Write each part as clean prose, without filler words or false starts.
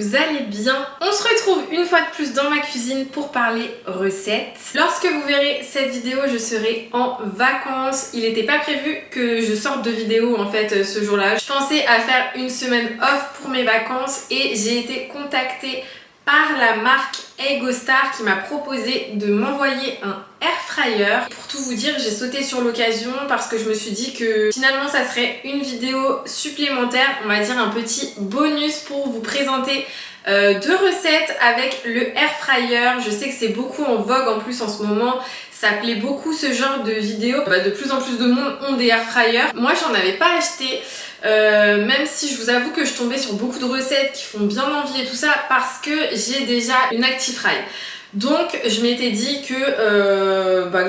vous allez bien. On se retrouve une fois de plus dans ma cuisine pour parler recettes. Lorsque vous verrez cette vidéo, je serai en vacances. Il n'était pas prévu que je sorte de vidéo en fait ce jour-là. Je pensais à faire une semaine off pour mes vacances et j'ai été contactée par la marque Egostar qui m'a proposé de m'envoyer un air fryer. Pour tout vous dire, j'ai sauté sur l'occasion parce que je me suis dit que finalement ça serait une vidéo supplémentaire, on va dire un petit bonus pour vous présenter deux recettes avec le air fryer. Je sais que c'est beaucoup en vogue en plus en ce moment. Ça plaît beaucoup ce genre de vidéos. De plus en plus de monde ont des air fryers. Moi j'en avais pas acheté. Même si je vous avoue que je tombais sur beaucoup de recettes qui font bien envie et tout ça parce que j'ai déjà une Actifry. Donc je m'étais dit que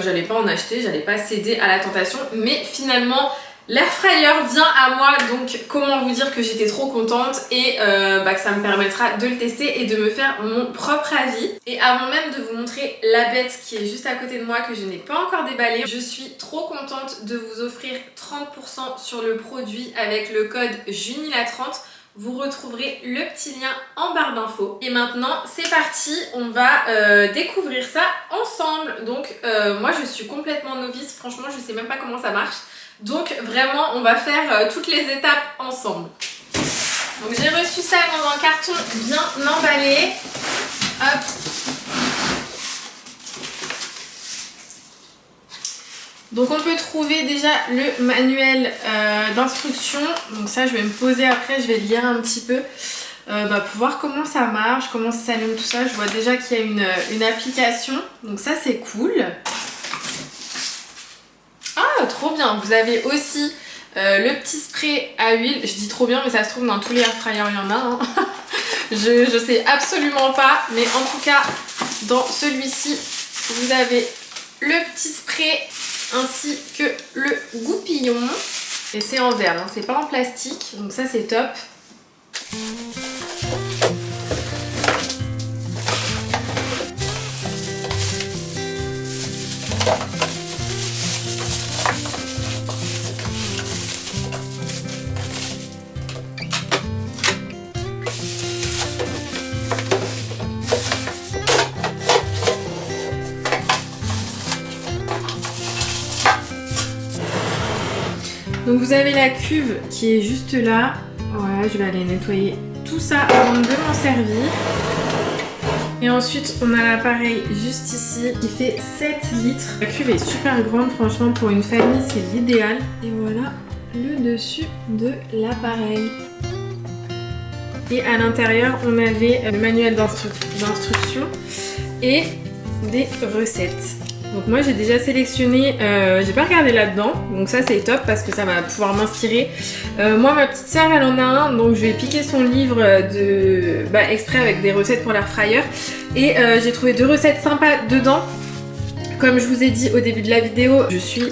j'allais pas en acheter, j'allais pas céder à la tentation, mais finalement l'air fryer vient à moi, donc comment vous dire que j'étais trop contente et que ça me permettra de le tester et de me faire mon propre avis. Et avant même de vous montrer la bête qui est juste à côté de moi que je n'ai pas encore déballée, je suis trop contente de vous offrir 30% sur le produit avec le code JUNILA30. Vous retrouverez le petit lien en barre d'infos. Et maintenant c'est parti, on va découvrir ça ensemble. Donc moi je suis complètement novice, franchement je sais même pas comment ça marche. Donc vraiment on va faire toutes les étapes ensemble. Donc j'ai reçu ça dans un carton bien emballé. Hop. Donc on peut trouver déjà le manuel d'instruction. Donc ça je vais me poser après, je vais le lire un petit peu pour voir comment ça marche, comment ça s'allume tout ça. Je vois déjà qu'il y a une application, donc ça c'est cool. Ah trop bien, vous avez aussi le petit spray à huile. Je dis trop bien mais ça se trouve dans tous les air fryers il y en a hein. Je sais absolument pas, mais en tout cas dans celui-ci vous avez le petit spray ainsi que le goupillon. Et c'est en verre, hein, c'est pas en plastique, donc ça c'est top. Donc vous avez la cuve qui est juste là. Voilà, je vais aller nettoyer tout ça avant de m'en servir. Et ensuite on a l'appareil juste ici qui fait 7 litres. La cuve est super grande, franchement pour une famille c'est l'idéal. Et voilà le dessus de l'appareil. Et à l'intérieur on avait le manuel d'instruction et des recettes. Donc moi j'ai déjà sélectionné, j'ai pas regardé là-dedans, donc ça c'est top parce que ça va pouvoir m'inspirer. Moi ma petite sœur elle en a un, donc je vais piquer son livre exprès avec des recettes pour l'air fryer. Et j'ai trouvé deux recettes sympas dedans. Comme je vous ai dit au début de la vidéo, je suis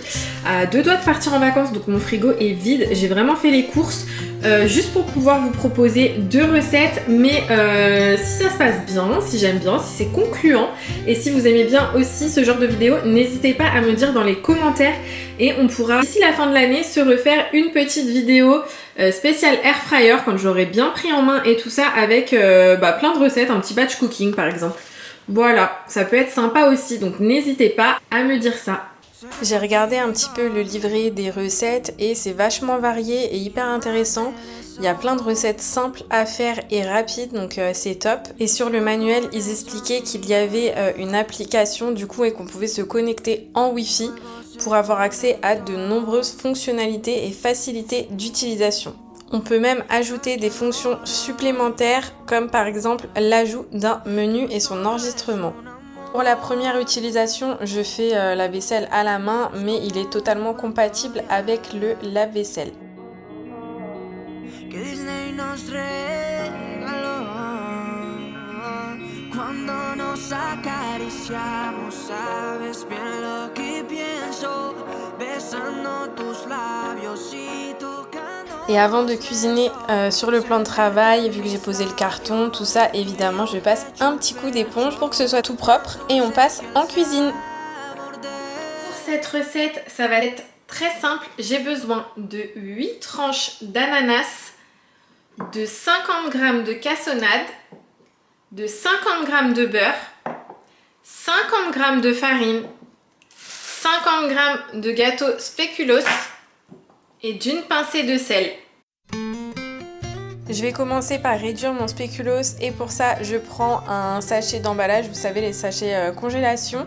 à 2 doigts de partir en vacances, donc mon frigo est vide. J'ai vraiment fait les courses juste pour pouvoir vous proposer 2 recettes. Mais si ça se passe bien, si j'aime bien, si c'est concluant et si vous aimez bien aussi ce genre de vidéo, n'hésitez pas à me dire dans les commentaires. Et on pourra d'ici la fin de l'année se refaire une petite vidéo spéciale air fryer quand j'aurai bien pris en main et tout ça avec plein de recettes, un petit batch cooking par exemple. Voilà, ça peut être sympa aussi, donc n'hésitez pas à me dire ça. J'ai regardé un petit peu le livret des recettes et c'est vachement varié et hyper intéressant. Il y a plein de recettes simples à faire et rapides, donc c'est top. Et sur le manuel, ils expliquaient qu'il y avait une application du coup et qu'on pouvait se connecter en Wi-Fi pour avoir accès à de nombreuses fonctionnalités et facilités d'utilisation. On peut même ajouter des fonctions supplémentaires comme par exemple l'ajout d'un menu et son enregistrement. Pour la première utilisation, je fais la vaisselle à la main, mais il est totalement compatible avec le lave-vaisselle. Et avant de cuisiner sur le plan de travail, vu que j'ai posé le carton, tout ça, évidemment, je passe un petit coup d'éponge pour que ce soit tout propre et on passe en cuisine. Pour cette recette, ça va être très simple. J'ai besoin de 8 tranches d'ananas, de 50 g de cassonade, de 50 g de beurre, 50 g de farine, 50 g de gâteau spéculoos et d'une pincée de sel. Je vais commencer par réduire mon spéculoos et pour ça je prends un sachet d'emballage, vous savez les sachets congélation.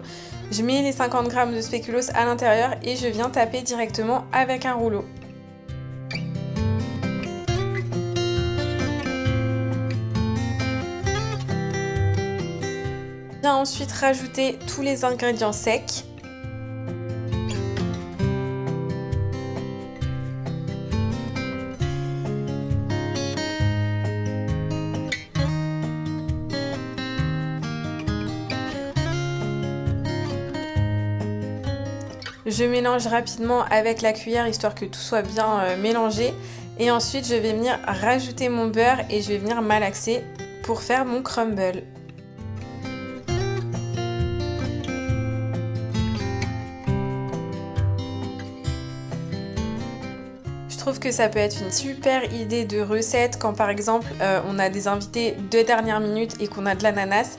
Je mets les 50 g de spéculoos à l'intérieur et je viens taper directement avec un rouleau. Je viens ensuite rajouter tous les ingrédients secs. Je mélange rapidement avec la cuillère histoire que tout soit bien mélangé. Et ensuite, je vais venir rajouter mon beurre et je vais venir malaxer pour faire mon crumble. Je trouve que ça peut être une super idée de recette quand par exemple on a des invités de dernière minute et qu'on a de l'ananas.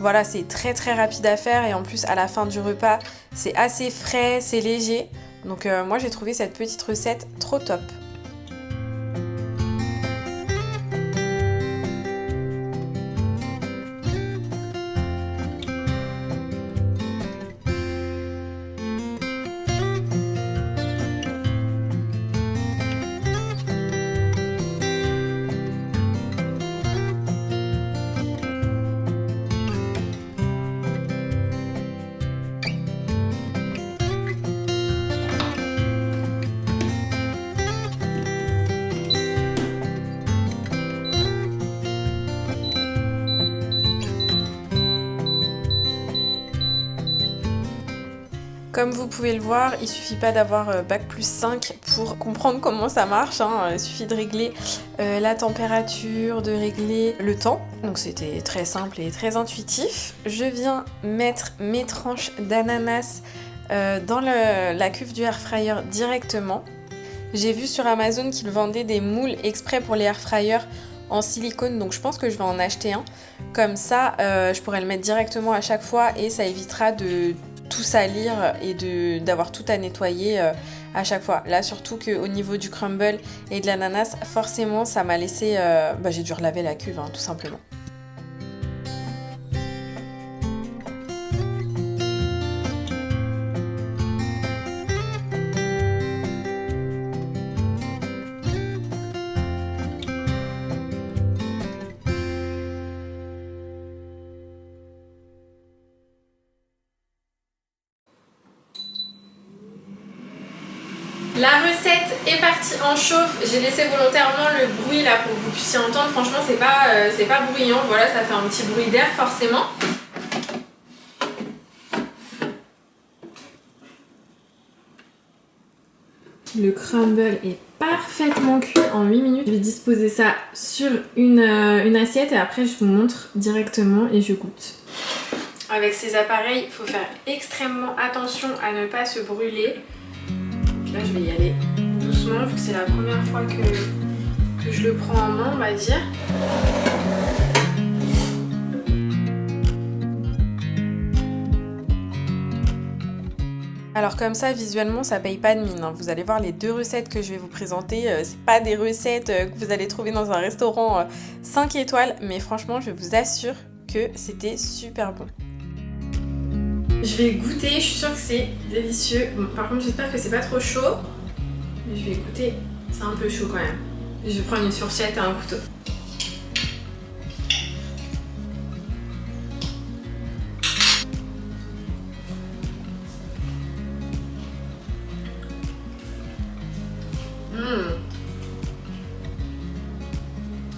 Voilà, c'est très rapide à faire et en plus à la fin du repas, c'est assez frais, c'est léger. Donc moi j'ai trouvé cette petite recette trop top. Comme vous pouvez le voir, il suffit pas d'avoir Bac+5 pour comprendre comment ça marche, hein. Il suffit de régler la température, de régler le temps. Donc c'était très simple et très intuitif. Je viens mettre mes tranches d'ananas dans la cuve du air fryer directement. J'ai vu sur Amazon qu'ils vendaient des moules exprès pour les air fryers en silicone, donc je pense que je vais en acheter un. Comme ça, je pourrai le mettre directement à chaque fois et ça évitera de tout salir et d'avoir tout à nettoyer à chaque fois. Là surtout qu'au niveau du crumble et de l'ananas, forcément ça m'a laissé... j'ai dû relaver la cuve tout simplement. La recette est partie en chauffe, j'ai laissé volontairement le bruit là pour que vous puissiez entendre, franchement c'est pas bruyant, voilà ça fait un petit bruit d'air forcément. Le crumble est parfaitement cuit en 8 minutes, je vais disposer ça sur une assiette et après je vous montre directement et je goûte. Avec ces appareils, il faut faire extrêmement attention à ne pas se brûler. Là je vais y aller doucement vu que c'est la première fois que je le prends en main, on va dire. Alors comme ça visuellement ça paye pas de mine, hein. Vous allez voir les deux recettes que je vais vous présenter, c'est pas des recettes que vous allez trouver dans un restaurant 5 étoiles, mais franchement je vous assure que c'était super bon. Je vais goûter, je suis sûre que c'est délicieux. Bon, par contre j'espère que c'est pas trop chaud. Mais je vais goûter, c'est un peu chaud quand même. Je vais prendre une fourchette et un couteau.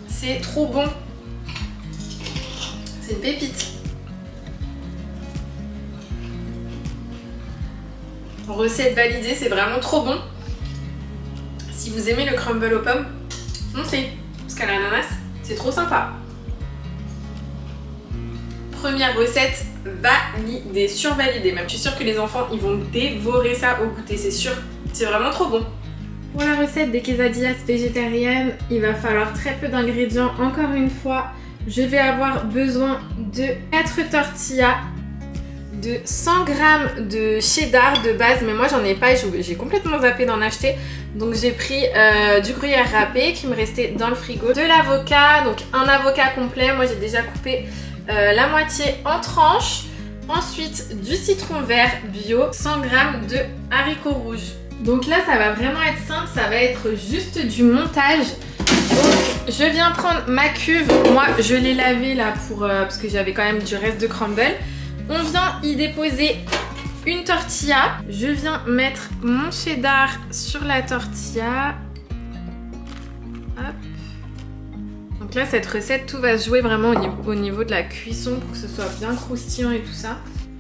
C'est trop bon. C'est une pépite. Recette validée, c'est vraiment trop bon. Si vous aimez le crumble aux pommes, foncez, parce qu'à l'ananas, c'est trop sympa. Première recette validée, survalidée même. Je suis sûre que les enfants, ils vont dévorer ça au goûter, c'est sûr. C'est vraiment trop bon. Pour la recette recette des quesadillas végétariennes, il va falloir très peu d'ingrédients. Encore une fois, je vais avoir besoin de 4 tortillas, de 100 g de cheddar de base, mais moi j'en ai pas, j'ai complètement zappé d'en acheter. Donc j'ai pris du gruyère râpé qui me restait dans le frigo, de l'avocat, donc un avocat complet, moi j'ai déjà coupé la moitié en tranches. Ensuite du citron vert bio, 100 g de haricots rouges. Donc là ça va vraiment être simple, ça va être juste du montage. Donc je viens prendre ma cuve, moi je l'ai lavée là parce que j'avais quand même du reste de crumble. On vient y déposer une tortilla. Je viens mettre mon cheddar sur la tortilla. Hop. Donc là, cette recette, tout va se jouer vraiment au niveau de la cuisson pour que ce soit bien croustillant et tout ça.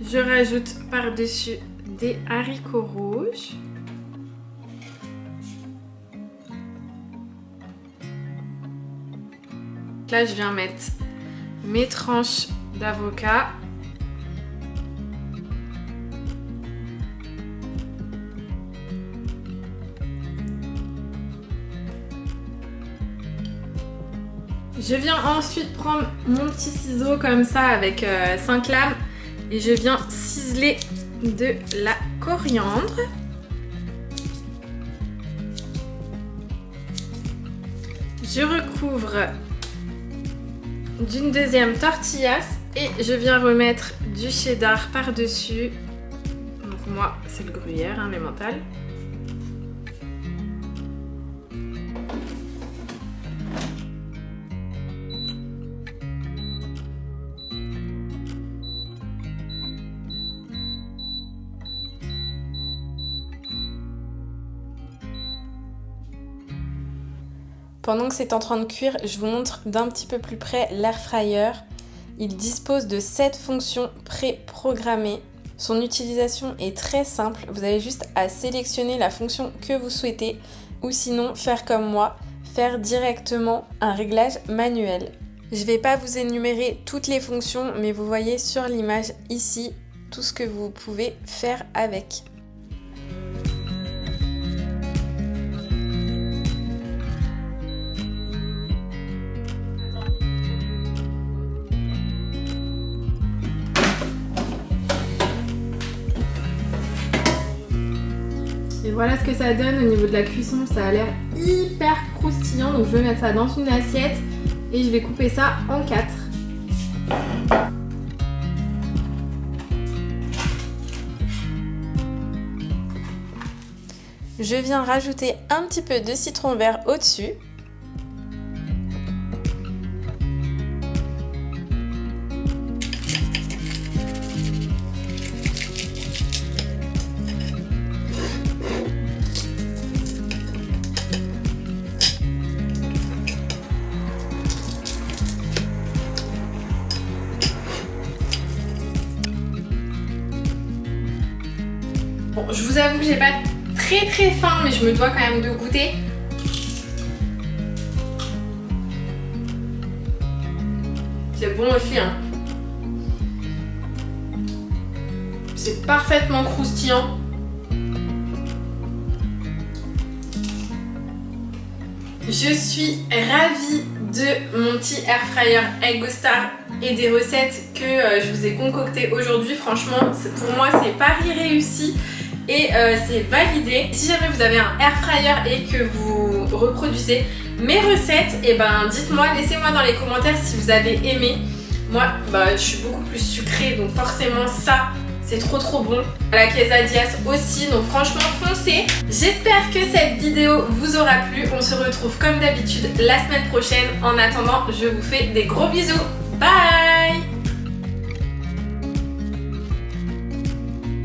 Je rajoute par-dessus des haricots rouges. Là, je viens mettre mes tranches d'avocat. Je viens ensuite prendre mon petit ciseau comme ça avec 5 lames et je viens ciseler de la coriandre. Je recouvre d'une deuxième tortillasse et je viens remettre du cheddar par-dessus. Donc moi, c'est le gruyère, hein, l'emmental. Pendant que c'est en train de cuire, je vous montre d'un petit peu plus près l'air fryer. Il dispose de 7 fonctions pré-programmées. Son utilisation est très simple. Vous avez juste à sélectionner la fonction que vous souhaitez ou sinon faire comme moi, faire directement un réglage manuel. Je ne vais pas vous énumérer toutes les fonctions, mais vous voyez sur l'image ici tout ce que vous pouvez faire avec. Et voilà ce que ça donne au niveau de la cuisson, ça a l'air hyper croustillant. Donc je vais mettre ça dans une assiette et je vais couper ça en 4. Je viens rajouter un petit peu de citron vert au-dessus. Bon, je vous avoue que j'ai pas très faim, mais je me dois quand même de goûter. C'est bon aussi, hein. C'est parfaitement croustillant. Je suis ravie de mon petit air fryer Egostar et des recettes que je vous ai concoctées aujourd'hui. Franchement, pour moi, c'est pari réussi. Et c'est validé. Si jamais vous avez un air fryer et que vous reproduisez mes recettes, et ben dites-moi, laissez-moi dans les commentaires si vous avez aimé. Moi, je suis beaucoup plus sucrée, donc forcément ça, c'est trop bon. La quesadillas aussi, donc franchement foncez. J'espère que cette vidéo vous aura plu. On se retrouve comme d'habitude la semaine prochaine. En attendant, je vous fais des gros bisous. Bye!